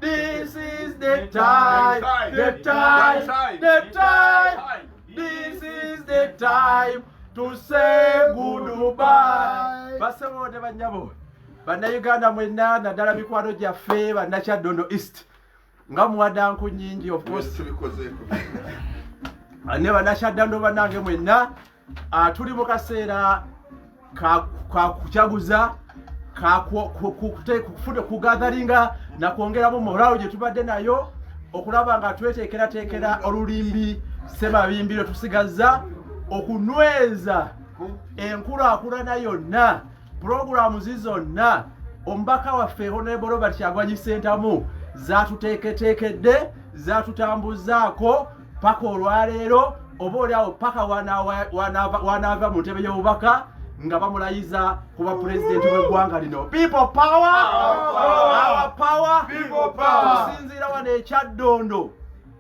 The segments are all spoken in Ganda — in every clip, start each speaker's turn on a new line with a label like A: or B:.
A: This is the time. This is the time to say goodbye. Basawote banyabo. Bana Uganda mwena nadala mikwano gyaffe bana Kyaddondo East. Nga muwadanku nyingi of course tubikozeko. Ne bana Kyaddondo banange mwena tuli mu kaseera ka kuchaguza kugatharinga na kuongeramu moralo gye tubadde nayo okulaba nga tweteekerateekera olulimbi semabimbiro tusigaza okunyweza enkulaakulana yonna programu zizonna omubaka waffe Honorable Robert Kyagulanyi Ssentamu zatuteeketeekedde zatutambuzaako paka olwaleero oba oliawo paka wanaava mu ntebe y'obubaka nga bamulayiza kuba president w'eggwanga lino. People power, our power, people power. Tusinziira wano e Kyaddondo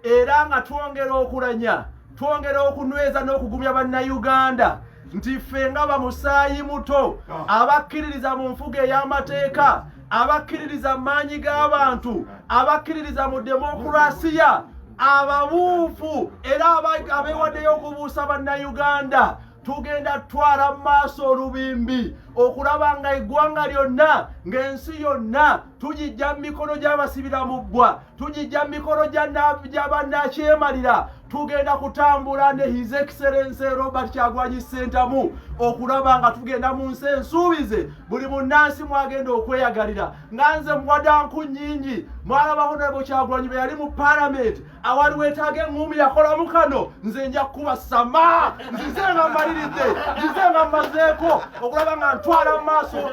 A: era nga twongera okulanya, twongera okunyweza n'okugumya bannayuganda nti ffe nga bamusaayi muto abakkiririza mu nfuga ey'amateeka, abakkiririza mu maanyi g'abantu, abakkiririza mu demokulasiya, ababuufu era abeewaddeyo okubuusa bannayuganda. Tugenda twala maaso olubimbi okulaba nga eggwanga lyonna ng'ensi yonna tugijja mu mikono gy'abasibira mu bbwa, tugijja mu mikono gy'abannakyemalira. Tugenda kutambula ne His Excellency Robert Kyagulanyi Ssentamu okulaba nga tugenda mu nsi ensuubize buli munnansi mwagenda okweyagalira. Nga nze muwadanku nnyingi mwalaba Honorable Kyagulanyi bwe yali mu Parliament awali weetaaga eŋŋumi yakolamu kano nze nja kuba sama nzize nga mmaliridde nzize nga mmazeeko okulaba nga ntwala mu maaso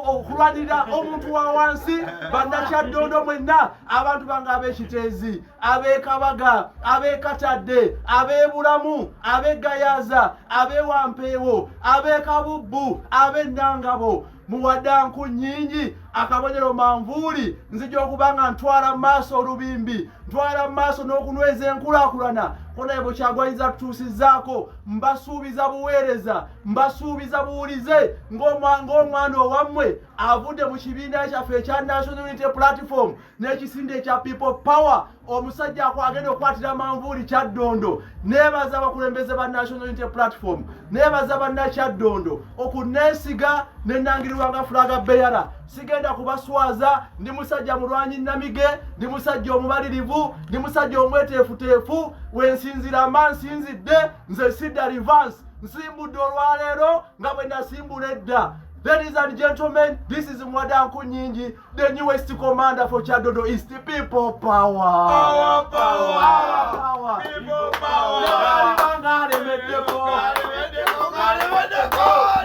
A: okulwanirira omuntu wa wansi bannakyaddondo mwenna abantu bange ab'ekiteezi ab'ekabaga ab'ekatadde ab'ebulamu ab'egayaaza ab'ewampeewo ab'ekabubbu ab'ennangabo muwaddanku nnyingi akabonero manvuuli nzija okuba nga ntwala mu maaso olubimbi ntwala mu maaso n'okunyweza enkulaakulana Honorable Kyagulanyi zatutuusizzaako mbasuubiza buweereza mbasuubiza buwulize ng'omwana owammwe avudde mu kibiina kyaffe ekya National Unity Platform n'ekisinde ekya People Power omusajja agenda okukwatira manvuuli Kyaddondo. Neebaza abakulembeze ba National Unity Platform neebaza bannakyaddondo okuneesiga n'ennangirirwa nga Fulaga Beyala. Sigenda kubaswaza ndi musajja mulwanyi namige ndi musajja omubalirivu ndi musajja omweteefuteefu wensinzira amansinzidde nze sidda reverse nsimbudde olwaleero nga bwe nasimbula edda. Ladies and gentlemen, this is Mwadanku Nyingi, the newest commander for Kyaddondo East. People power.
B: Our power.
A: Our power.
B: People power.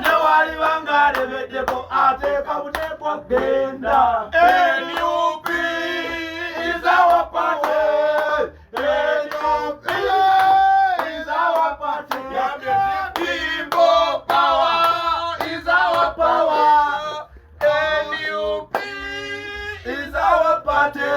A: Newali bangale meddeko ateeka buteekwa genda.
B: NUP is our party. NUP is our party. People power is our power. NUP is our party.